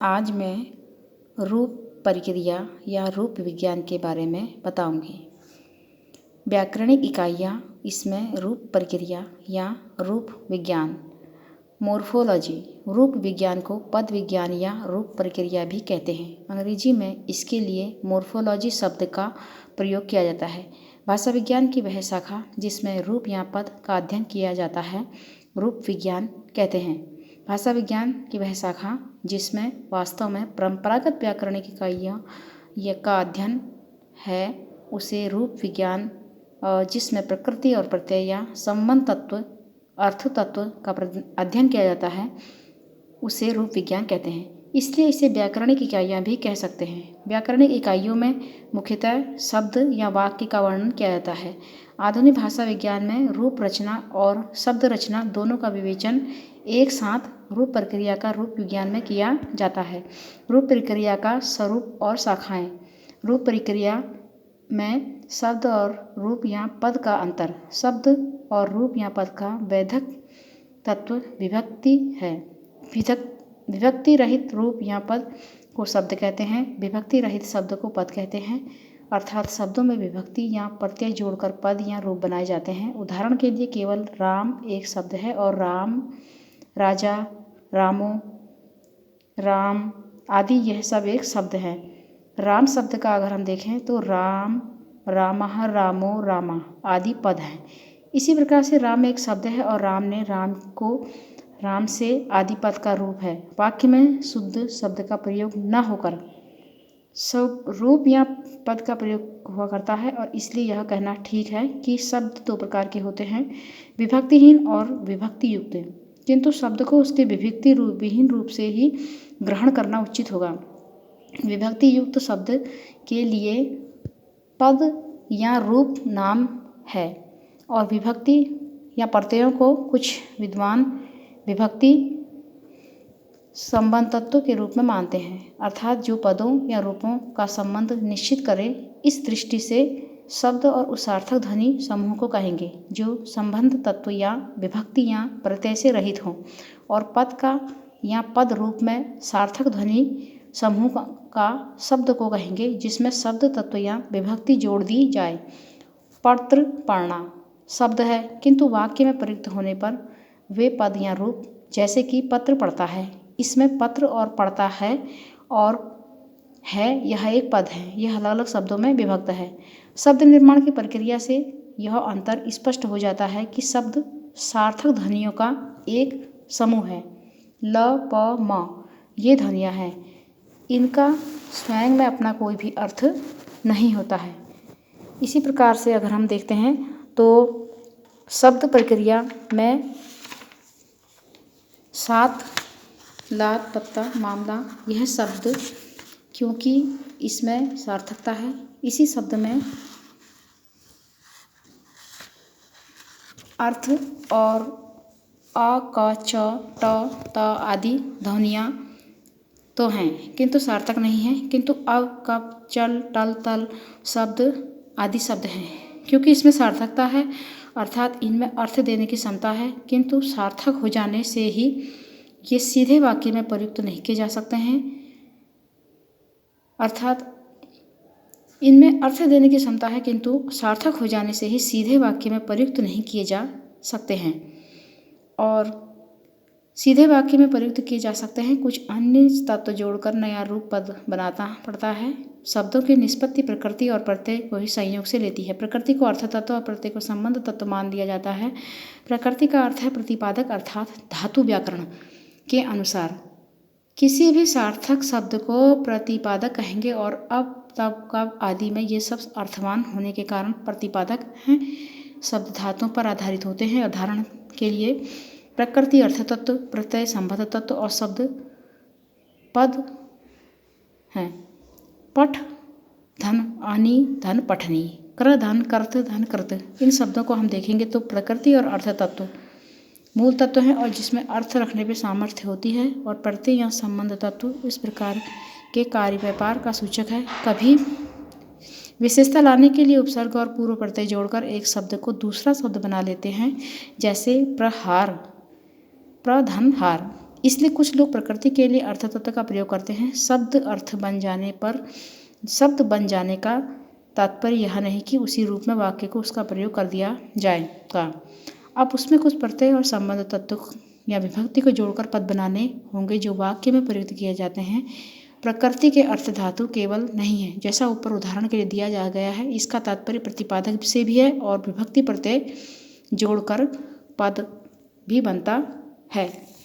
आज मैं रूप प्रक्रिया या रूप विज्ञान के बारे में बताऊंगी। व्याकरणिक इकाइयाँ इसमें रूप प्रक्रिया या रूप विज्ञान। मोर्फोलॉजी रूप विज्ञान को पद विज्ञान या रूप प्रक्रिया भी कहते हैं। अंग्रेजी में इसके लिए मोर्फोलॉजी शब्द का प्रयोग किया जाता है। भाषा विज्ञान की वह शाखा जिसमें रूप या पद का अध्ययन किया जाता है रूप विज्ञान कहते हैं। भाषा विज्ञान की वह शाखा जिसमें वास्तव में परंपरागत व्याकरणिक इकाइयों का अध्ययन है उसे रूप विज्ञान, जिसमें प्रकृति और प्रत्यय या संबंध तत्व अर्थ तत्व का अध्ययन किया जाता है उसे रूप विज्ञान कहते हैं। इसलिए इसे व्याकरणिक इकाइयाँ भी कह सकते हैं। व्याकरणिक इकाइयों में मुख्यतः शब्द या वाक्य का वर्णन किया जाता है। आधुनिक भाषा विज्ञान में रूप रचना और शब्द रचना दोनों का विवेचन एक साथ रूप प्रक्रिया का रूप विज्ञान में किया जाता है। रूप प्रक्रिया का स्वरूप और शाखाएं। रूप प्रक्रिया में शब्द और रूप या पद का अंतर। शब्द और रूप या पद का वैधक तत्व विभक्ति है। विभक्ति रहित रूप या पद को शब्द कहते हैं। विभक्ति रहित शब्द को पद कहते हैं। अर्थात शब्दों में विभक्ति या प्रत्यय जोड़कर पद या रूप बनाए जाते हैं। उदाहरण के लिए केवल राम एक शब्द है और राम, राजा, रामो, राम आदि यह सब एक शब्द है। राम शब्द का अगर हम देखें तो राम, रामः, रामो, रामा आदि पद हैं। इसी प्रकार से राम एक शब्द है और राम ने राम को राम से आदि पद का रूप है। वाक्य में शुद्ध शब्द का प्रयोग न होकर सब रूप या पद का प्रयोग हुआ करता है और इसलिए यह कहना ठीक है कि शब्द दो प्रकार के होते हैं, विभक्तिहीन और विभक्ति युक्त। किंतु शब्द को उसके विभक्ति विहीन रूप से ही ग्रहण करना उचित होगा। विभक्ति युक्त शब्द के लिए पद या रूप नाम है और विभक्ति या प्रत्ययों को कुछ विद्वान विभक्ति संबंध तत्व के रूप में मानते हैं, अर्थात जो पदों या रूपों का संबंध निश्चित करे। इस दृष्टि से शब्द और उस सार्थक ध्वनि समूह को कहेंगे जो संबंध तत्व या विभक्ति या प्रत्यय से रहित हों, और पद का या पद रूप में सार्थक ध्वनि समूह का शब्द को कहेंगे जिसमें शब्द तत्व या विभक्ति जोड़ दी जाए। पत्र पढ़ना शब्द है किंतु वाक्य में प्रयुक्त होने पर वे पद या रूप, जैसे कि पत्र पढ़ता है, इसमें पत्र और पढ़ता है और है यह एक पद है, यह अलग अलग शब्दों में विभक्त है। शब्द निर्माण की प्रक्रिया से यह अंतर स्पष्ट हो जाता है कि शब्द सार्थक ध्वनियों का एक समूह है। ल, प, म ये ध्वनियाँ हैं, इनका स्वयं में अपना कोई भी अर्थ नहीं होता है। इसी प्रकार से अगर हम देखते हैं तो शब्द प्रक्रिया में सात, लात, पत्ता, मामला यह शब्द, क्योंकि इसमें सार्थकता है, इसी शब्द में अर्थ और अ, क, च, ट, त आदि ध्वनियाँ तो हैं किंतु सार्थक नहीं हैं। किंतु अव, कप, चल, टल, तल शब्द आदि शब्द हैं क्योंकि इसमें सार्थकता है, अर्थात इनमें अर्थ देने की क्षमता है, किंतु सार्थक हो जाने से ही ये सीधे वाक्य में प्रयुक्त नहीं किए जा सकते हैं। अर्थात इनमें अर्थ देने की क्षमता है किंतु सार्थक हो जाने से ही सीधे वाक्य में प्रयुक्त नहीं किए जा सकते हैं, और सीधे वाक्य में प्रयुक्त किए जा सकते हैं। कुछ अन्य तत्व जोड़कर नया रूप पद बनाना पड़ता है। शब्दों की निष्पत्ति प्रकृति और प्रत्यय को ही संयोग से लेती है। प्रकृति को अर्थ तत्व और प्रत्यय को संबंध तत्व मान लिया जाता है। प्रकृति का अर्थ है प्रतिपादक, अर्थात धातु व्याकरण के अनुसार किसी भी सार्थक शब्द को प्रतिपादक कहेंगे, और अब, तब, कब आदि में ये सब अर्थवान होने के कारण प्रतिपादक हैं। शब्द धातुओं पर आधारित होते हैं। उदाहरण के लिए प्रकृति अर्थ तत्व, प्रत्यय संबंध तत्व और शब्द पद हैं। पठ, धन, आनी, धन, पठनी, कर, धन, कर्त, धन, कृत इन शब्दों को हम देखेंगे तो प्रकृति और अर्थ तत्व मूल तत्व हैं और जिसमें अर्थ रखने पे सामर्थ्य होती है, और प्रत्यय या संबंध तत्व इस प्रकार के कार्य व्यापार का सूचक है। कभी विशेषता लाने के लिए उपसर्ग और पूर्व प्रत्यय जोड़कर एक शब्द को दूसरा शब्द बना लेते हैं, जैसे प्रहार, प्रधनहार। इसलिए कुछ लोग प्रकृति के लिए अर्थ तत्व का प्रयोग करते हैं। शब्द बन जाने का तात्पर्य यह नहीं कि उसी रूप में वाक्य को उसका प्रयोग कर दिया जाएगा। अब उसमें कुछ प्रत्यय और संबंध तत्व या विभक्ति को जोड़कर पद बनाने होंगे जो वाक्य में प्रयुक्त किए जाते हैं। प्रकृति के अर्थ धातु केवल नहीं है, जैसा ऊपर उदाहरण के लिए दिया जा गया है। इसका तात्पर्य प्रतिपादक से भी है और विभक्ति प्रत्यय जोड़कर पद भी बनता है।